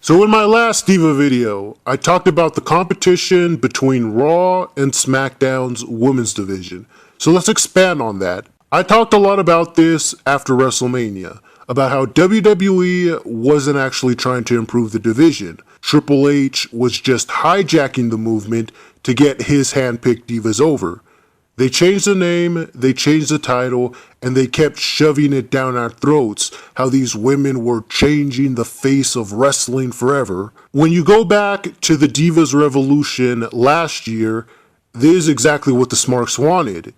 So in my last Diva video, I talked about the competition between Raw and SmackDown's women's division. So let's expand on that. I talked a lot about this after WrestleMania, about how WWE wasn't actually trying to improve the division. Triple H was just hijacking the movement to get his hand-picked divas over. They changed the name, they changed the title, and they kept shoving it down our throats, how these women were changing the face of wrestling forever. When you go back to the Divas Revolution last year, this is exactly what the Smarks wanted.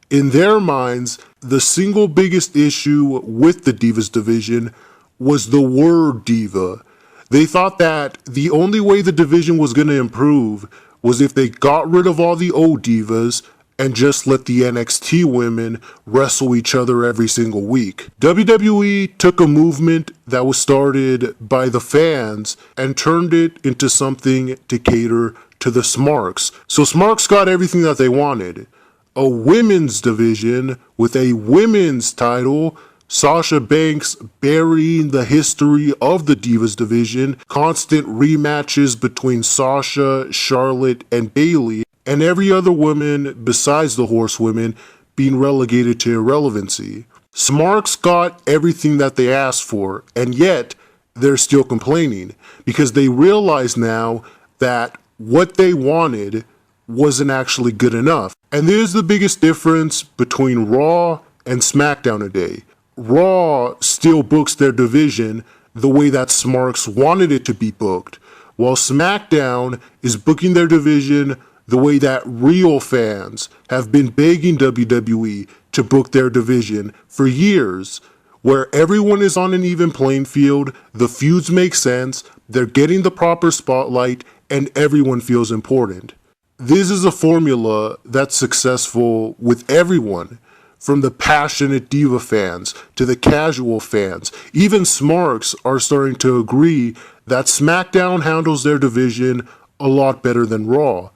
In their minds, the single biggest issue with the Divas division was the word diva. They thought that the only way the division was going to improve was if they got rid of all the old divas and just let the NXT women wrestle each other every single week. WWE took a movement that was started by the fans and turned it into something to cater to the Smarks. So Smarks got everything that they wanted. A women's division with a women's title, Sasha Banks burying the history of the Divas division, constant rematches between Sasha, Charlotte, and Bayley, and every other woman besides the horsewomen being relegated to irrelevancy. Smarks got everything that they asked for, and yet they're still complaining because they realize now that what they wanted wasn't actually good enough. And there's the biggest difference between Raw and SmackDown today. Raw still books their division the way that Smarks wanted it to be booked, while SmackDown is booking their division the way that real fans have been begging WWE to book their division for years, where everyone is on an even playing field, the feuds make sense, they're getting the proper spotlight, and everyone feels important. This is a formula that's successful with everyone, from the passionate diva fans to the casual fans. Even Smarks are starting to agree that SmackDown handles their division a lot better than Raw,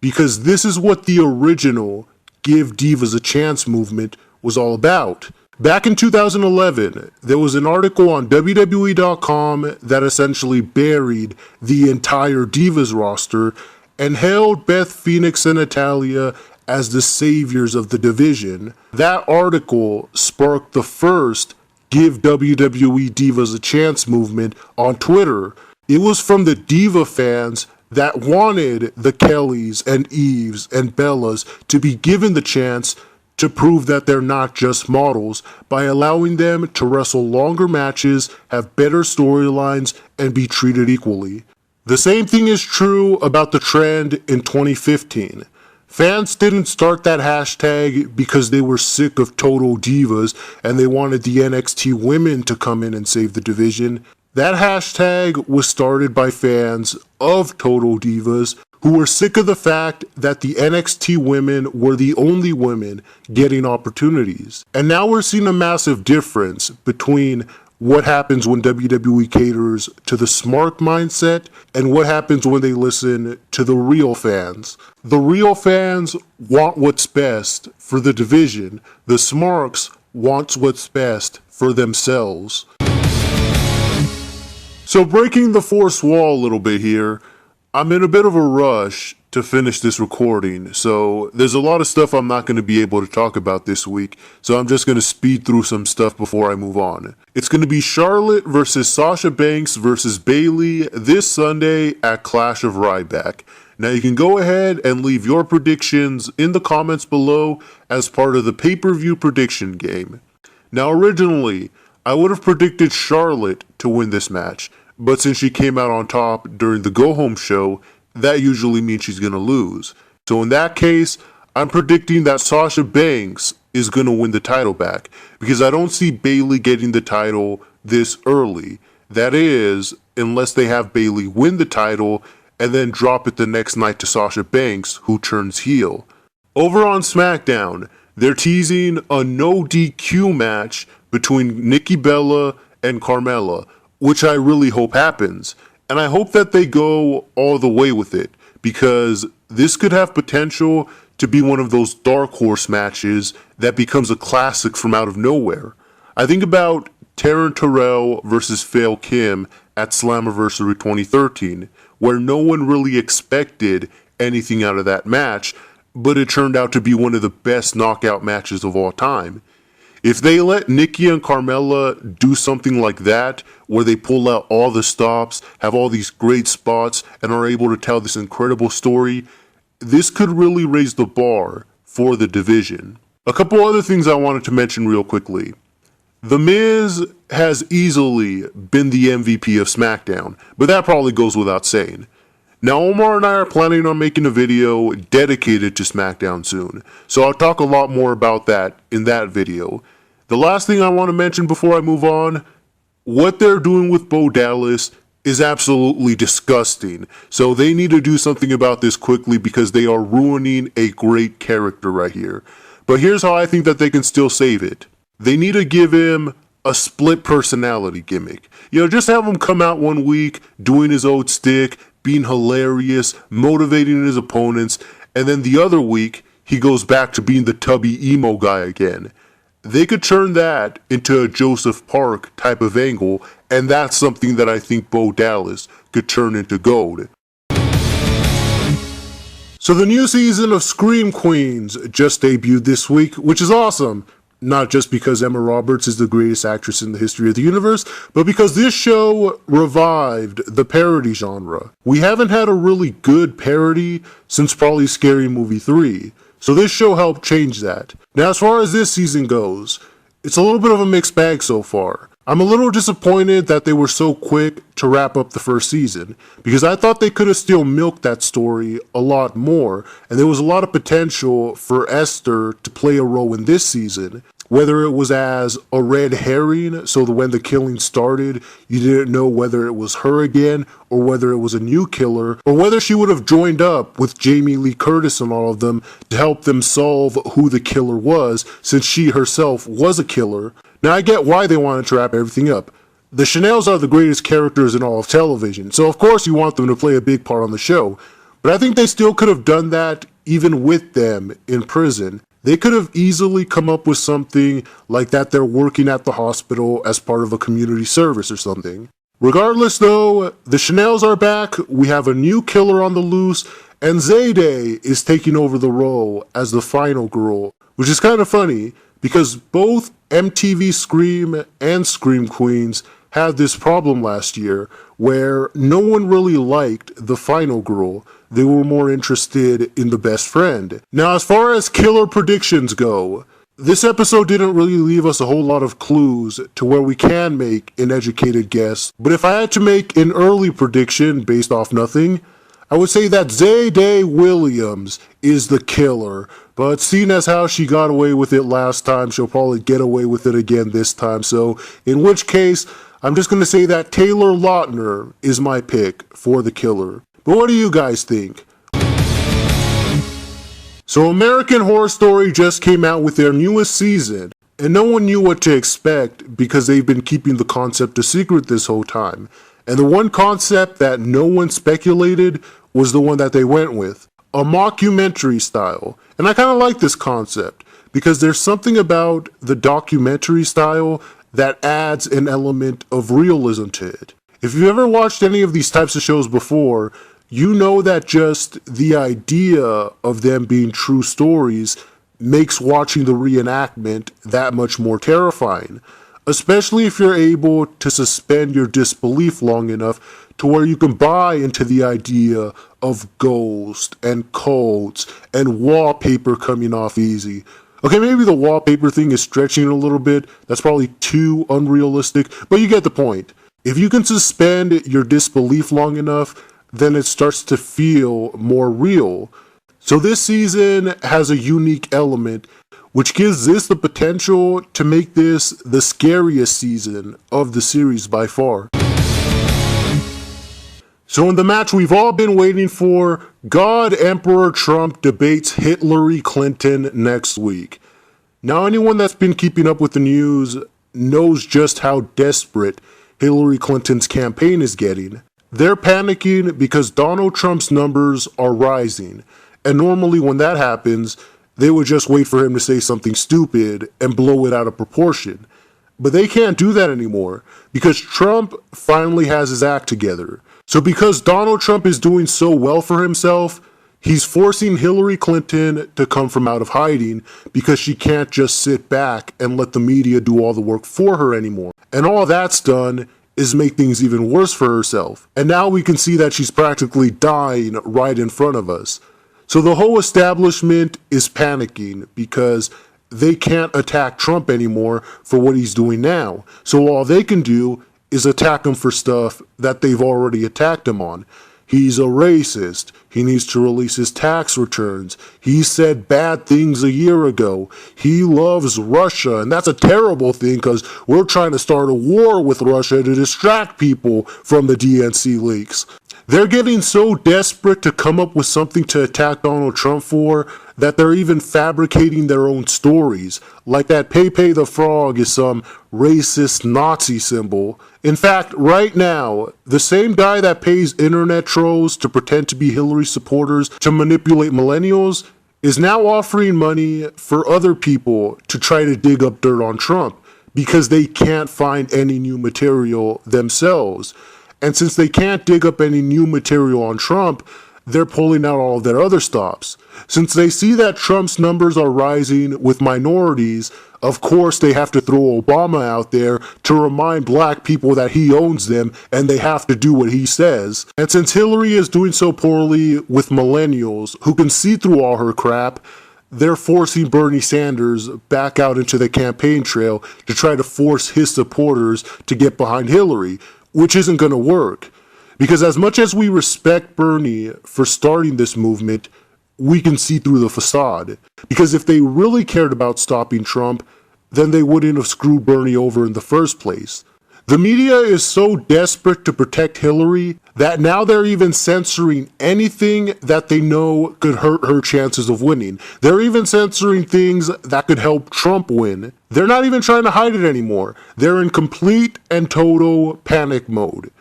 because this is what the original Give Divas a Chance movement was all about. Back in 2011, there was an article on WWE.com that essentially buried the entire Divas roster and hailed Beth Phoenix and Natalya as the saviors of the division. That article sparked the first Give WWE Divas a Chance movement on Twitter. It was from the diva fans that wanted the Kellys and Eves and Bellas to be given the chance to prove that they're not just models by allowing them to wrestle longer matches, have better storylines, and be treated equally. The same thing is true about the trend in 2015. Fans didn't start that hashtag because they were sick of total divas and they wanted the NXT women to come in and save the division. That hashtag was started by fans of Total Divas who were sick of the fact that the NXT women were the only women getting opportunities. And now we're seeing a massive difference between what happens when WWE caters to the smart mindset and what happens when they listen to the real fans. The real fans want what's best for the division. The smarks want what's best for themselves. So breaking the fourth wall a little bit here, I'm in a bit of a rush to finish this recording, so there's a lot of stuff I'm not going to be able to talk about this week, so I'm just going to speed through some stuff before I move on. It's going to be Charlotte versus Sasha Banks versus Bayley this Sunday at Clash of Ryback. Now you can go ahead and leave your predictions in the comments below as part of the pay-per-view prediction game. Now originally, I would have predicted Charlotte to win this match, but since she came out on top during the go-home show, that usually means she's going to lose. So in that case, I'm predicting that Sasha Banks is going to win the title back, because I don't see Bayley getting the title this early. That is, unless they have Bayley win the title and then drop it the next night to Sasha Banks, who turns heel. Over on SmackDown, they're teasing a no DQ match between Nikki Bella and Carmella, which I really hope happens. And I hope that they go all the way with it, because this could have potential to be one of those dark horse matches that becomes a classic from out of nowhere. I think about Taryn Terrell versus Fail Kim at Slammiversary 2013, where no one really expected anything out of that match, but it turned out to be one of the best knockout matches of all time. If they let Nikki and Carmella do something like that, where they pull out all the stops, have all these great spots, and are able to tell this incredible story, this could really raise the bar for the division. A couple other things I wanted to mention real quickly. The Miz has easily been the MVP of SmackDown, but that probably goes without saying. Now, Omar and I are planning on making a video dedicated to SmackDown soon, so I'll talk a lot more about that in that video. The last thing I want to mention before I move on, what they're doing with Bo Dallas is absolutely disgusting, so they need to do something about this quickly because they are ruining a great character right here. But here's how I think that they can still save it. They need to give him a split personality gimmick. Just have him come out one week doing his old stick, being hilarious, motivating his opponents, and then the other week, he goes back to being the tubby emo guy again. They could turn that into a Joseph Park type of angle, and that's something that I think Bo Dallas could turn into gold. So the new season of Scream Queens just debuted this week, which is awesome. Not just because Emma Roberts is the greatest actress in the history of the universe, but because this show revived the parody genre. We haven't had a really good parody since probably Scary Movie 3, so this show helped change that. Now, as far as this season goes, it's a little bit of a mixed bag so far. I'm a little disappointed that they were so quick to wrap up the first season, because I thought they could have still milked that story a lot more, and there was a lot of potential for Esther to play a role in this season, whether it was as a red herring, so that when the killing started, you didn't know whether it was her again, or whether it was a new killer, or whether she would have joined up with Jamie Lee Curtis and all of them to help them solve who the killer was, since she herself was a killer. Now, I get why they wanted to wrap everything up. The Chanels are the greatest characters in all of television, so of course you want them to play a big part on the show. But I think they still could have done that even with them in prison. They could have easily come up with something like that they're working at the hospital as part of a community service or something. Regardless though, the Chanels are back, we have a new killer on the loose, and Zayday is taking over the role as the final girl, which is kind of funny because both MTV Scream and Scream Queens had this problem last year where no one really liked the final girl. They were more interested in the best friend. Now, as far as killer predictions go, this episode didn't really leave us a whole lot of clues to where we can make an educated guess, but if I had to make an early prediction based off nothing, I would say that Zayday Williams is the killer, but seeing as how she got away with it last time, she'll probably get away with it again this time, so in which case, I'm just going to say that Taylor Lautner is my pick for the killer. But what do you guys think? So American Horror Story just came out with their newest season, and no one knew what to expect because they've been keeping the concept a secret this whole time. And the one concept that no one speculated was the one that they went with, a mockumentary style. And I kind of like this concept because there's something about the documentary style that adds an element of realism to it. If you've ever watched any of these types of shows before, you know that just the idea of them being true stories makes watching the reenactment that much more terrifying, especially if you're able to suspend your disbelief long enough to where you can buy into the idea of ghosts and cults and wallpaper coming off easy. Okay, maybe the wallpaper thing is stretching it a little bit. That's probably too unrealistic, but you get the point. If you can suspend your disbelief long enough, then it starts to feel more real. So this season has a unique element, which gives this the potential to make this the scariest season of the series by far. So in the match we've all been waiting for, God Emperor Trump debates Hillary Clinton next week. Now anyone that's been keeping up with the news knows just how desperate Hillary Clinton's campaign is getting. They're panicking because Donald Trump's numbers are rising, and normally when that happens, they would just wait for him to say something stupid and blow it out of proportion. But they can't do that anymore because Trump finally has his act together. So because Donald Trump is doing so well for himself, he's forcing Hillary Clinton to come from out of hiding because she can't just sit back and let the media do all the work for her anymore. And all that's done is make things even worse for herself. And now we can see that she's practically dying right in front of us. So the whole establishment is panicking because they can't attack Trump anymore for what he's doing now. So all they can do is attack him for stuff that they've already attacked him on. He's a racist. He needs to release his tax returns. He said bad things a year ago. He loves Russia, and that's a terrible thing because we're trying to start a war with Russia to distract people from the DNC leaks. They're getting so desperate to come up with something to attack Donald Trump for that they're even fabricating their own stories, like that Pepe the Frog is some racist Nazi symbol. In fact, right now, the same guy that pays internet trolls to pretend to be Hillary supporters to manipulate millennials is now offering money for other people to try to dig up dirt on Trump because they can't find any new material themselves. And since they can't dig up any new material on Trump, they're pulling out all of their other stops. Since they see that Trump's numbers are rising with minorities, of course they have to throw Obama out there to remind black people that he owns them and they have to do what he says. And since Hillary is doing so poorly with millennials who can see through all her crap, they're forcing Bernie Sanders back out into the campaign trail to try to force his supporters to get behind Hillary, which isn't going to work. Because as much as we respect Bernie for starting this movement, we can see through the facade. Because if they really cared about stopping Trump, then they wouldn't have screwed Bernie over in the first place. The media is so desperate to protect Hillary that now they're even censoring anything that they know could hurt her chances of winning. They're even censoring things that could help Trump win. They're not even trying to hide it anymore. They're in complete and total panic mode.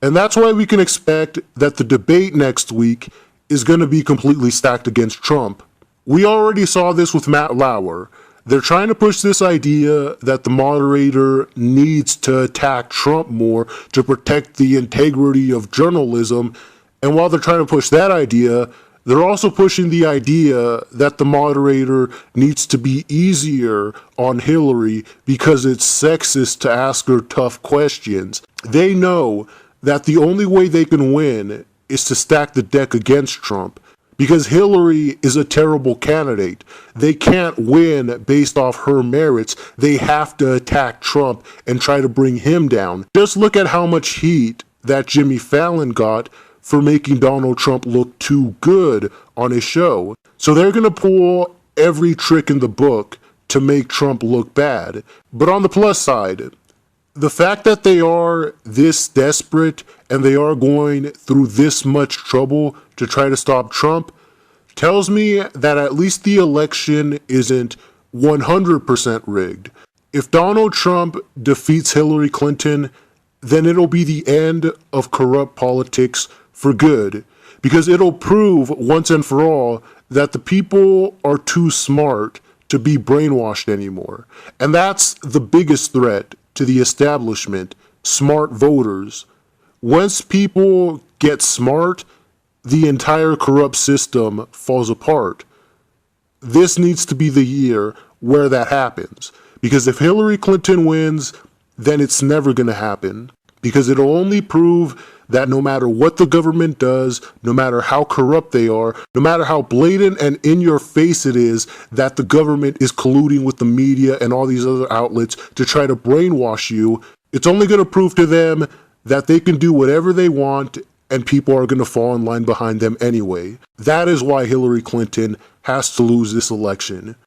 And that's why we can expect that the debate next week is going to be completely stacked against Trump. We already saw this with Matt Lauer. They're trying to push this idea that the moderator needs to attack Trump more to protect the integrity of journalism. And while they're trying to push that idea, they're also pushing the idea that the moderator needs to be easier on Hillary because it's sexist to ask her tough questions. They know that the only way they can win is to stack the deck against Trump. Because Hillary is a terrible candidate. They can't win based off her merits. They have to attack Trump and try to bring him down. Just look at how much heat that Jimmy Fallon got for making Donald Trump look too good on his show. So they're going to pull every trick in the book to make Trump look bad. But on the plus side, the fact that they are this desperate and they are going through this much trouble to try to stop Trump tells me that at least the election isn't 100% rigged. If Donald Trump defeats Hillary Clinton, then it'll be the end of corrupt politics for good, because it'll prove once and for all that the people are too smart to be brainwashed anymore. And that's the biggest threat to the establishment, smart voters. Once people get smart, the entire corrupt system falls apart. This needs to be the year where that happens. Because if Hillary Clinton wins, then it's never going to happen. Because it'll only prove that no matter what the government does, no matter how corrupt they are, no matter how blatant and in your face it is that the government is colluding with the media and all these other outlets to try to brainwash you, it's only going to prove to them that they can do whatever they want and people are going to fall in line behind them anyway. That is why Hillary Clinton has to lose this election.